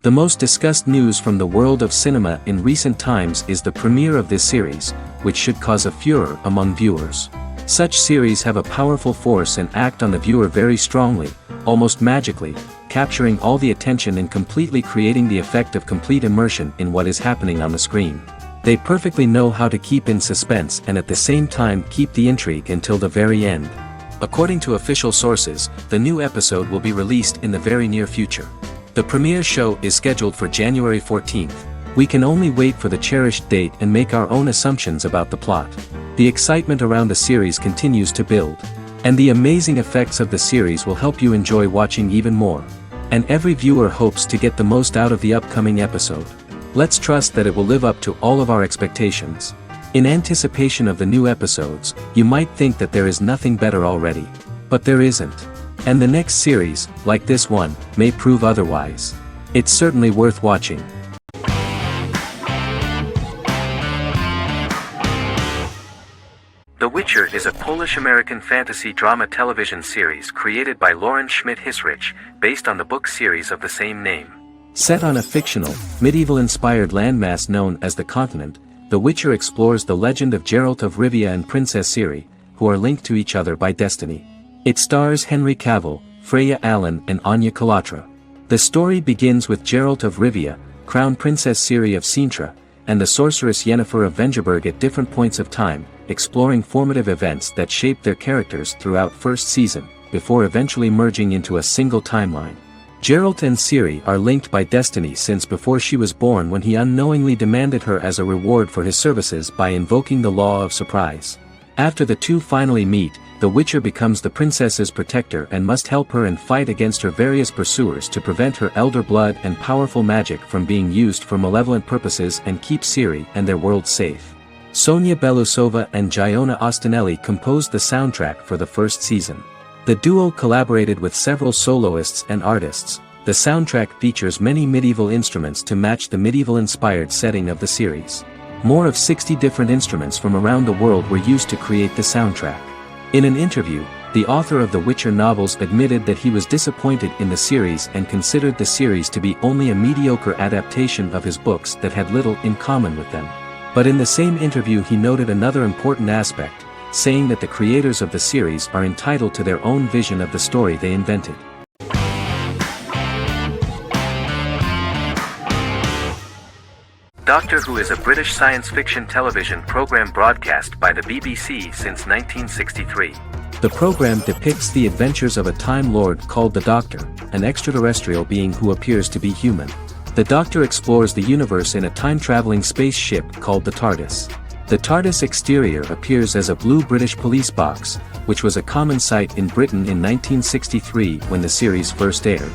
The most discussed news from the world of cinema in recent times is the premiere of this series, which should cause a furor among viewers. Such series have a powerful force and act on the viewer very strongly, almost magically, capturing all the attention and completely creating the effect of complete immersion in what is happening on the screen. They perfectly know how to keep in suspense and at the same time keep the intrigue until the very end. According to official sources, the new episode will be released in the very near future. The premiere show is scheduled for January 14th. We can only wait for the cherished date and make our own assumptions about the plot. The excitement around the series continues to build. And the amazing effects of the series will help you enjoy watching even more. And every viewer hopes to get the most out of the upcoming episode. Let's trust that it will live up to all of our expectations. In anticipation of the new episodes, you might think that there is nothing better already. But there isn't. And the next series, like this one, may prove otherwise. It's certainly worth watching. The Witcher is a Polish-American fantasy drama television series created by Lauren Schmidt-Hissrich, based on the book series of the same name. Set on a fictional, medieval-inspired landmass known as the Continent, The Witcher explores the legend of Geralt of Rivia and Princess Ciri, who are linked to each other by destiny. It stars Henry Cavill, Freya Allan and Anya Chalotra. The story begins with Geralt of Rivia, Crown Princess Ciri of Sintra, and the sorceress Yennefer of Vengerberg at different points of time, exploring formative events that shape their characters throughout first season, before eventually merging into a single timeline. Geralt and Ciri are linked by destiny since before she was born, when he unknowingly demanded her as a reward for his services by invoking the law of surprise. After the two finally meet, the Witcher becomes the princess's protector and must help her and fight against her various pursuers to prevent her elder blood and powerful magic from being used for malevolent purposes and keep Ciri and their world safe. Sonia Belousova and Giona Ostinelli composed the soundtrack for the first season. The duo collaborated with several soloists and artists. The soundtrack features many medieval instruments to match the medieval-inspired setting of the series. More of 60 different instruments from around the world were used to create the soundtrack. In an interview, the author of the Witcher novels admitted that he was disappointed in the series and considered the series to be only a mediocre adaptation of his books that had little in common with them. But in the same interview he noted another important aspect, saying that the creators of the series are entitled to their own vision of the story they invented. Doctor Who is a British science fiction television program broadcast by the BBC since 1963. The program depicts the adventures of a Time Lord called the Doctor, an extraterrestrial being who appears to be human. The Doctor explores the universe in a time-traveling spaceship called the TARDIS. The TARDIS exterior appears as a blue British police box, which was a common sight in Britain in 1963 when the series first aired.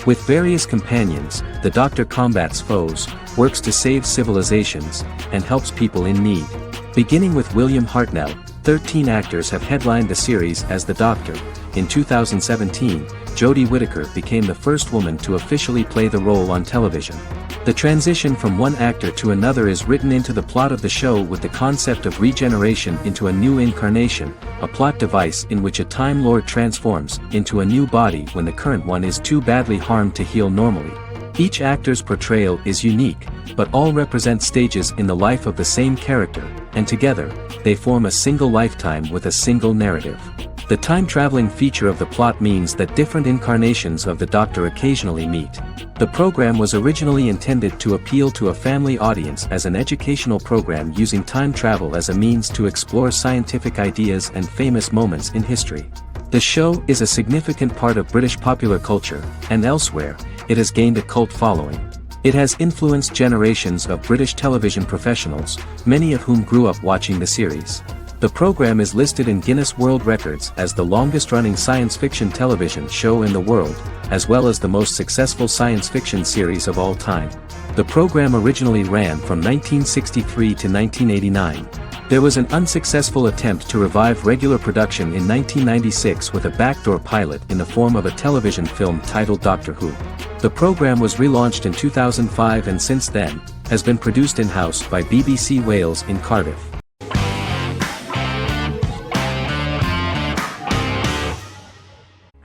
With various companions, the Doctor combats foes, works to save civilizations, and helps people in need. Beginning with William Hartnell, 13 actors have headlined the series as the Doctor. In 2017, Jodie Whittaker became the first woman to officially play the role on television. The transition from one actor to another is written into the plot of the show with the concept of regeneration into a new incarnation, a plot device in which a Time Lord transforms into a new body when the current one is too badly harmed to heal normally. Each actor's portrayal is unique, but all represent stages in the life of the same character, and together, they form a single lifetime with a single narrative. The time-traveling feature of the plot means that different incarnations of the Doctor occasionally meet. The program was originally intended to appeal to a family audience as an educational program using time travel as a means to explore scientific ideas and famous moments in history. The show is a significant part of British popular culture, and elsewhere, it has gained a cult following. It has influenced generations of British television professionals, many of whom grew up watching the series. The program is listed in Guinness World Records as the longest-running science fiction television show in the world, as well as the most successful science fiction series of all time. The program originally ran from 1963 to 1989. There was an unsuccessful attempt to revive regular production in 1996 with a backdoor pilot in the form of a television film titled Doctor Who. The program was relaunched in 2005 and since then, has been produced in-house by BBC Wales in Cardiff.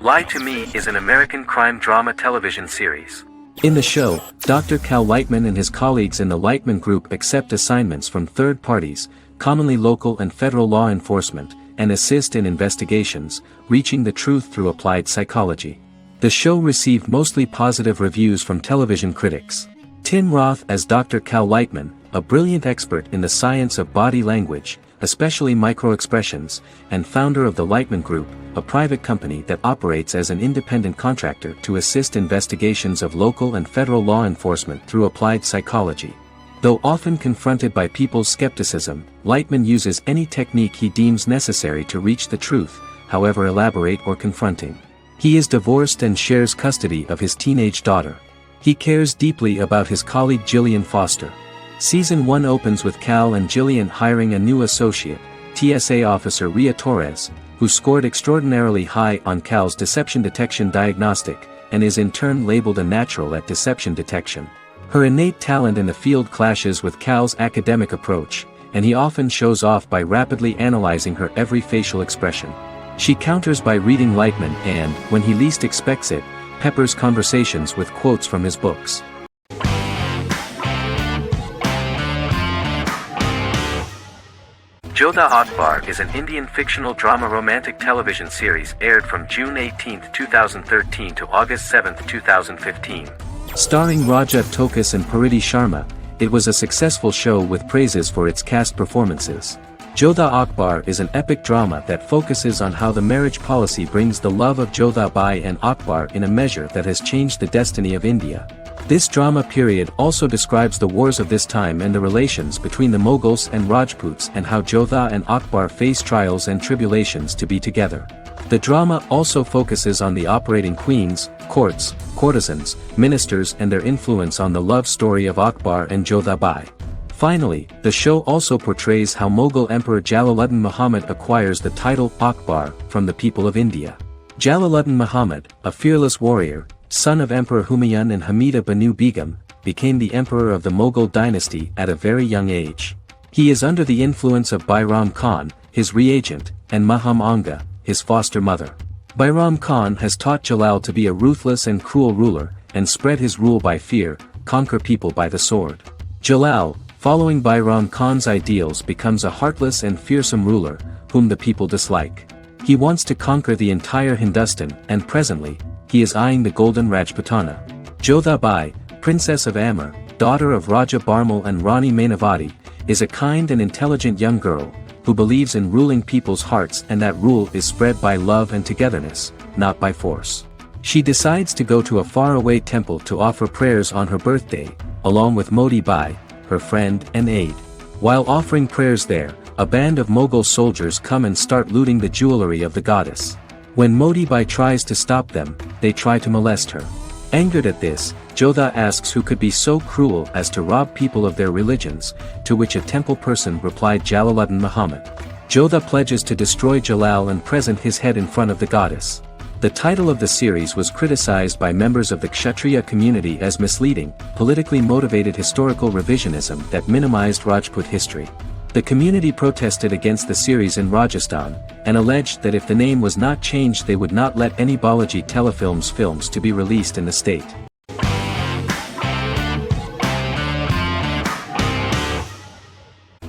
Lie to Me is an American crime drama television series. In the show, Dr. Cal Lightman and his colleagues in the Lightman Group accept assignments from third parties, commonly local and federal law enforcement, and assist in investigations, reaching the truth through applied psychology. The show received mostly positive reviews from television critics. Tim Roth as Dr. Cal Lightman, a brilliant expert in the science of body language, especially microexpressions, and founder of the Lightman Group, a private company that operates as an independent contractor to assist investigations of local and federal law enforcement through applied psychology. Though often confronted by people's skepticism, Lightman uses any technique he deems necessary to reach the truth, however elaborate or confronting. He is divorced and shares custody of his teenage daughter. He cares deeply about his colleague Jillian Foster. Season 1 opens with Cal and Jillian hiring a new associate, TSA officer Rhea Torres, who scored extraordinarily high on Cal's deception detection diagnostic, and is in turn labeled a natural at deception detection. Her innate talent in the field clashes with Cal's academic approach, and he often shows off by rapidly analyzing her every facial expression. She counters by reading Lightman and, when he least expects it, peppers conversations with quotes from his books. Jodha Akbar is an Indian fictional drama romantic television series aired from June 18, 2013 to August 7, 2015. Starring Raja Tokas and Pariti Sharma, it was a successful show with praises for its cast performances. Jodha Akbar is an epic drama that focuses on how the marriage policy brings the love of Jodha Bai and Akbar in a measure that has changed the destiny of India. This drama period also describes the wars of this time and the relations between the Mughals and Rajputs and how Jodha and Akbar face trials and tribulations to be together. The drama also focuses on the operating queens, courts, courtesans, ministers and their influence on the love story of Akbar and Jodha Bai. Finally, the show also portrays how Mughal Emperor Jalaluddin Muhammad acquires the title Akbar from the people of India. Jalaluddin Muhammad, a fearless warrior, son of Emperor Humayun and Hamida Banu Begum, became the emperor of the Mughal dynasty at a very young age. He is under the influence of Bairam Khan, his reagent, and Maham Anga, his foster mother. Bairam Khan has taught Jalal to be a ruthless and cruel ruler, and spread his rule by fear, conquer people by the sword. Jalal, following Bairam Khan's ideals, becomes a heartless and fearsome ruler, whom the people dislike. He wants to conquer the entire Hindustan, and presently, he is eyeing the golden Rajputana. Jodha Bai, princess of Amber, daughter of Raja Barmal and Rani Mainavati, is a kind and intelligent young girl, who believes in ruling people's hearts and that rule is spread by love and togetherness, not by force. She decides to go to a faraway temple to offer prayers on her birthday, along with Modi Bai, her friend and aide. While offering prayers there, a band of Mughal soldiers come and start looting the jewelry of the goddess. When Modi Bai tries to stop them, they try to molest her. Angered at this, Jodha asks who could be so cruel as to rob people of their religions, to which a temple person replied Jalaluddin Muhammad. Jodha pledges to destroy Jalal and present his head in front of the goddess. The title of the series was criticized by members of the Kshatriya community as misleading, politically motivated historical revisionism that minimized Rajput history. The community protested against the series in Rajasthan, and alleged that if the name was not changed they would not let any Balaji telefilms films to be released in the state.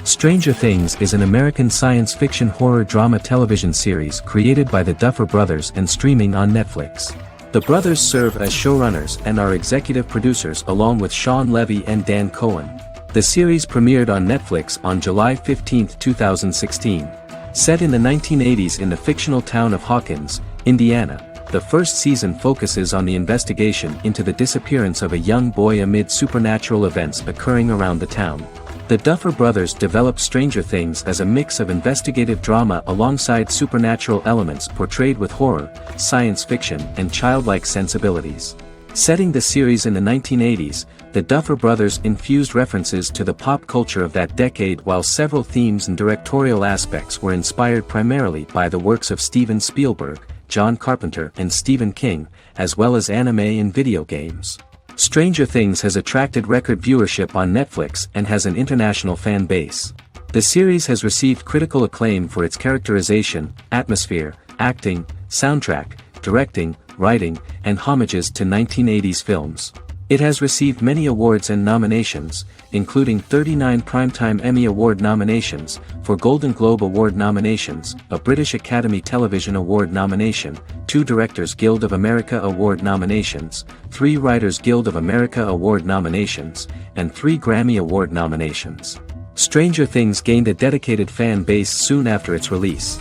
Stranger Things is an American science fiction horror drama television series created by the Duffer Brothers and streaming on Netflix. The brothers serve as showrunners and are executive producers along with Sean Levy and Dan Cohen. The series premiered on Netflix on July 15, 2016. Set in the 1980s in the fictional town of Hawkins, Indiana, the first season focuses on the investigation into the disappearance of a young boy amid supernatural events occurring around the town. The Duffer Brothers developed Stranger Things as a mix of investigative drama alongside supernatural elements portrayed with horror, science fiction, and childlike sensibilities. Setting the series in the 1980s, the Duffer Brothers infused references to the pop culture of that decade, while several themes and directorial aspects were inspired primarily by the works of Steven Spielberg, John Carpenter and Stephen King, as well as anime and video games. Stranger Things has attracted record viewership on Netflix and has an international fan base. The series has received critical acclaim for its characterization, atmosphere, acting, soundtrack, directing, writing, and homages to 1980s films. It has received many awards and nominations, including 39 Primetime Emmy Award nominations, 4 Golden Globe Award nominations, a British Academy Television Award nomination, 2 Directors Guild of America Award nominations, 3 Writers Guild of America Award nominations, and 3 Grammy Award nominations. Stranger Things gained a dedicated fan base soon after its release.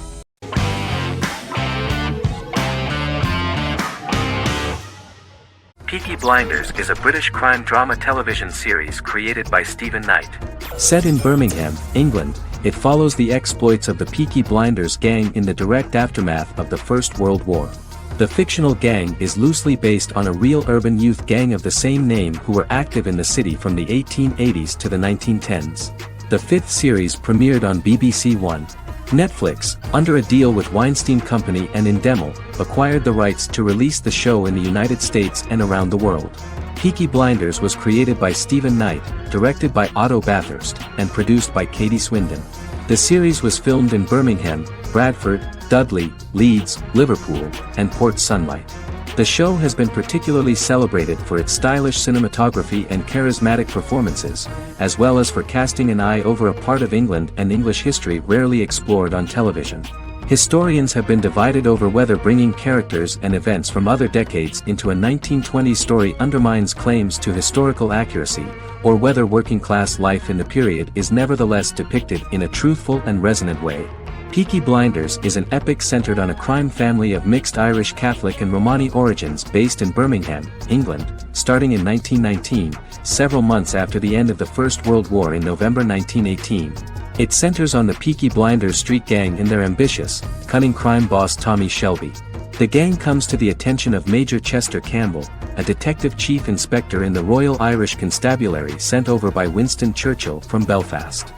Peaky Blinders is a British crime drama television series created by Stephen Knight. Set in Birmingham, England, it follows the exploits of the Peaky Blinders gang in the direct aftermath of the First World War. The fictional gang is loosely based on a real urban youth gang of the same name who were active in the city from the 1880s to the 1910s. The 5th series premiered on BBC One. Netflix, under a deal with Weinstein Company and Endemol, acquired the rights to release the show in the United States and around the world. Peaky Blinders was created by Stephen Knight, directed by Otto Bathurst, and produced by Katie Swindon. The series was filmed in Birmingham, Bradford, Dudley, Leeds, Liverpool, and Port Sunlight. The show has been particularly celebrated for its stylish cinematography and charismatic performances, as well as for casting an eye over a part of England and English history rarely explored on television. Historians have been divided over whether bringing characters and events from other decades into a 1920s story undermines claims to historical accuracy, or whether working-class life in the period is nevertheless depicted in a truthful and resonant way. Peaky Blinders is an epic centered on a crime family of mixed Irish Catholic and Romani origins based in Birmingham, England, starting in 1919, several months after the end of the First World War in November 1918. It centers on the Peaky Blinders street gang and their ambitious, cunning crime boss Tommy Shelby. The gang comes to the attention of Major Chester Campbell, a detective chief inspector in the Royal Irish Constabulary sent over by Winston Churchill from Belfast.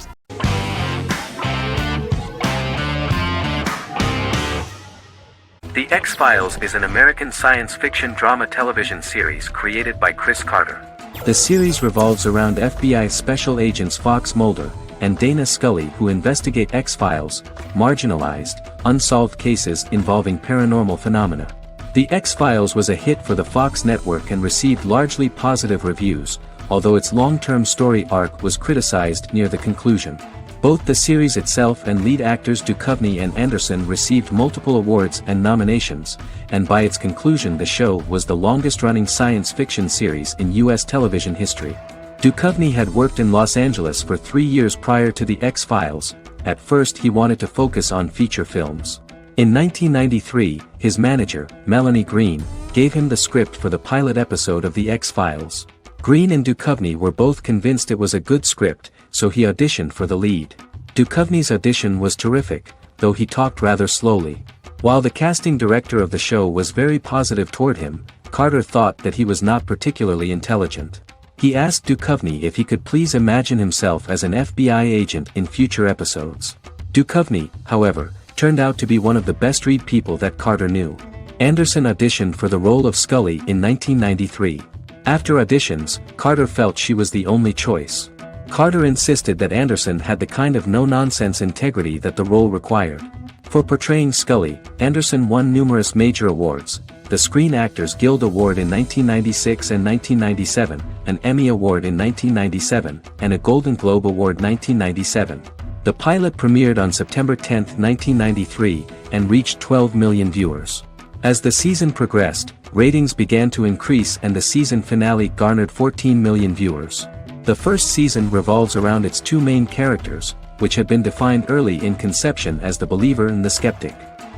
The X-Files is an American science fiction drama television series created by Chris Carter. The series revolves around FBI special agents Fox Mulder and Dana Scully who investigate X-Files, marginalized, unsolved cases involving paranormal phenomena. The X-Files was a hit for the Fox network and received largely positive reviews, although its long-term story arc was criticized near the conclusion. Both the series itself and lead actors Duchovny and Anderson received multiple awards and nominations, and by its conclusion the show was the longest-running science fiction series in U.S. television history. Duchovny had worked in Los Angeles for 3 years prior to The X-Files. At first he wanted to focus on feature films. In 1993, his manager, Melanie Green, gave him the script for the pilot episode of The X-Files. Green and Duchovny were both convinced it was a good script, so he auditioned for the lead. Duchovny's audition was terrific, though he talked rather slowly. While the casting director of the show was very positive toward him, Carter thought that he was not particularly intelligent. He asked Duchovny if he could please imagine himself as an FBI agent in future episodes. Duchovny, however, turned out to be one of the best-read people that Carter knew. Anderson auditioned for the role of Scully in 1993. After auditions, Carter felt she was the only choice. Carter insisted that Anderson had the kind of no-nonsense integrity that the role required. For portraying Scully, Anderson won numerous major awards, the Screen Actors Guild Award in 1996 and 1997, an Emmy Award in 1997, and a Golden Globe Award 1997. The pilot premiered on September 10, 1993, and reached 12 million viewers. As the season progressed, ratings began to increase and the season finale garnered 14 million viewers. The first season revolves around its 2 main characters, which had been defined early in conception as the believer and the skeptic.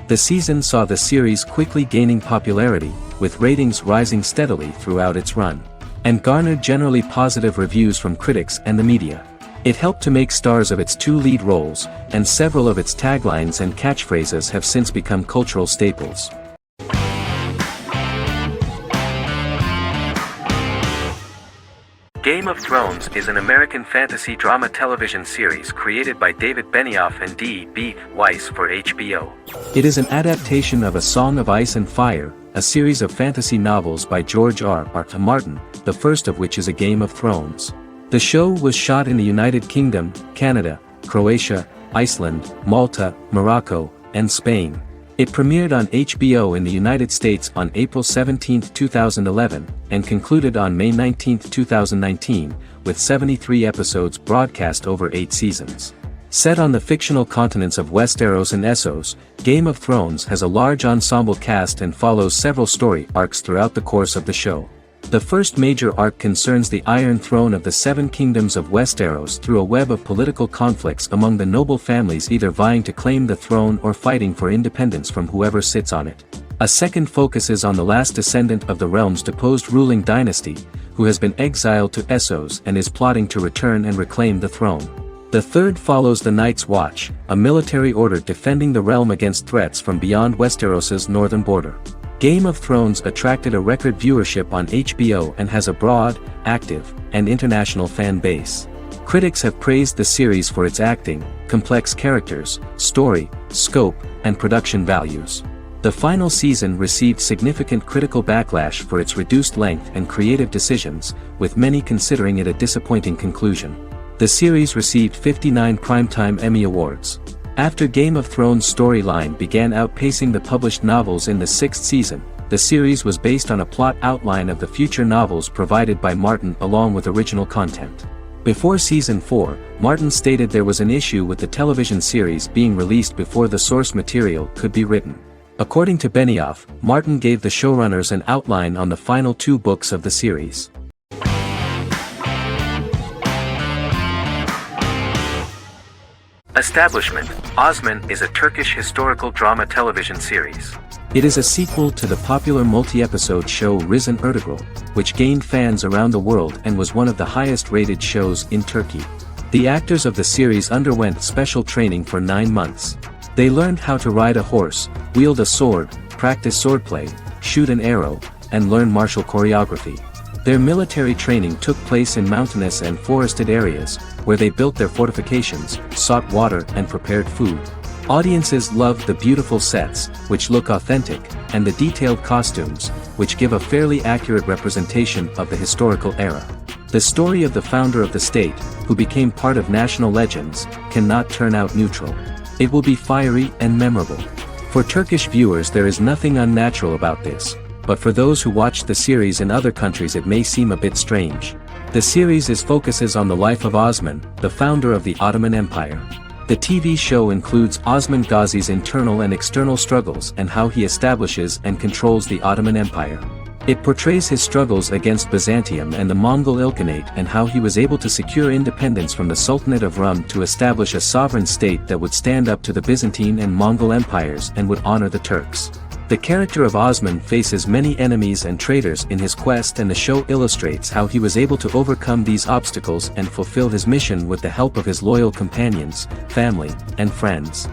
The season saw the series quickly gaining popularity, with ratings rising steadily throughout its run, and garnered generally positive reviews from critics and the media. It helped to make stars of its 2 lead roles, and several of its taglines and catchphrases have since become cultural staples. Game of Thrones is an American fantasy drama television series created by David Benioff and D.B. Weiss for HBO. It is an adaptation of A Song of Ice and Fire, a series of fantasy novels by George R.R. Martin, the first of which is A Game of Thrones. The show was shot in the United Kingdom, Canada, Croatia, Iceland, Malta, Morocco, and Spain. It premiered on HBO in the United States on April 17, 2011, and concluded on May 19, 2019, with 73 episodes broadcast over 8 seasons. Set on the fictional continents of Westeros and Essos, Game of Thrones has a large ensemble cast and follows several story arcs throughout the course of the show. The first major arc concerns the Iron Throne of the Seven Kingdoms of Westeros through a web of political conflicts among the noble families either vying to claim the throne or fighting for independence from whoever sits on it. A second focuses on the last descendant of the realm's deposed ruling dynasty, who has been exiled to Essos and is plotting to return and reclaim the throne. The third follows the Night's Watch, a military order defending the realm against threats from beyond Westeros's northern border. Game of Thrones attracted a record viewership on HBO and has a broad, active, and international fan base. Critics have praised the series for its acting, complex characters, story, scope, and production values. The final season received significant critical backlash for its reduced length and creative decisions, with many considering it a disappointing conclusion. The series received 59 Primetime Emmy Awards. After Game of Thrones' storyline began outpacing the published novels in the 6th season, the series was based on a plot outline of the future novels provided by Martin along with original content. Before Season 4, Martin stated there was an issue with the television series being released before the source material could be written. According to Benioff, Martin gave the showrunners an outline on the final 2 books of the series. Establishment. Osman is a Turkish historical drama television series. It is a sequel to the popular multi-episode show Risen Ertugrul, which gained fans around the world and was one of the highest-rated shows in Turkey. The actors of the series underwent special training for 9 months. They learned how to ride a horse, wield a sword, practice swordplay, shoot an arrow, and learn martial choreography. Their military training took place in mountainous and forested areas, where they built their fortifications, sought water and prepared food. Audiences loved the beautiful sets, which look authentic, and the detailed costumes, which give a fairly accurate representation of the historical era. The story of the founder of the state, who became part of national legends, cannot turn out neutral. It will be fiery and memorable. For Turkish viewers there is nothing unnatural about this, but for those who watch the series in other countries it may seem a bit strange. The series focuses on the life of Osman, the founder of the Ottoman Empire. The TV show includes Osman Ghazi's internal and external struggles and how he establishes and controls the Ottoman Empire. It portrays his struggles against Byzantium and the Mongol Ilkhanate and how he was able to secure independence from the Sultanate of Rum to establish a sovereign state that would stand up to the Byzantine and Mongol empires and would honor the Turks. The character of Osman faces many enemies and traitors in his quest, and the show illustrates how he was able to overcome these obstacles and fulfill his mission with the help of his loyal companions, family, and friends.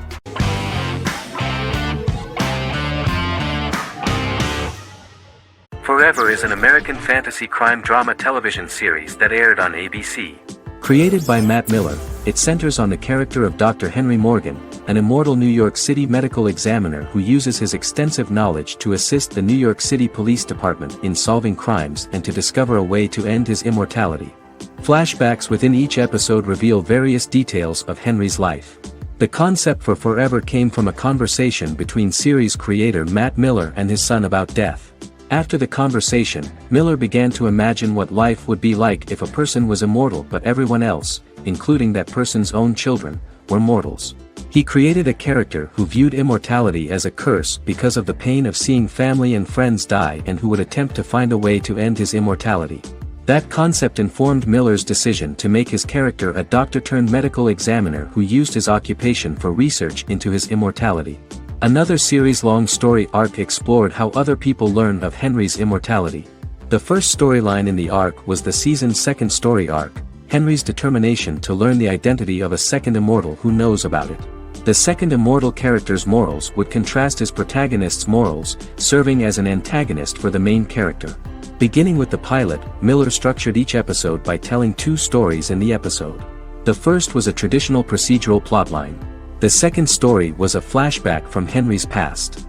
Forever is an American fantasy crime drama television series that aired on ABC. Created by Matt Miller, it centers on the character of Dr. Henry Morgan, an immortal New York City medical examiner who uses his extensive knowledge to assist the New York City Police Department in solving crimes and to discover a way to end his immortality. Flashbacks within each episode reveal various details of Henry's life. The concept for Forever came from a conversation between series creator Matt Miller and his son about death. After the conversation, Miller began to imagine what life would be like if a person was immortal but everyone else, including that person's own children, were mortals. He created a character who viewed immortality as a curse because of the pain of seeing family and friends die and who would attempt to find a way to end his immortality. That concept informed Miller's decision to make his character a doctor-turned-medical examiner who used his occupation for research into his immortality. Another series-long story arc explored how other people learned of Henry's immortality. The first storyline in the arc was the season's second story arc, Henry's determination to learn the identity of a second immortal who knows about it. The second immortal character's morals would contrast his protagonist's morals, serving as an antagonist for the main character. Beginning with the pilot, Miller structured each episode by telling 2 stories in the episode. The first was a traditional procedural plotline. The second story was a flashback from Henry's past.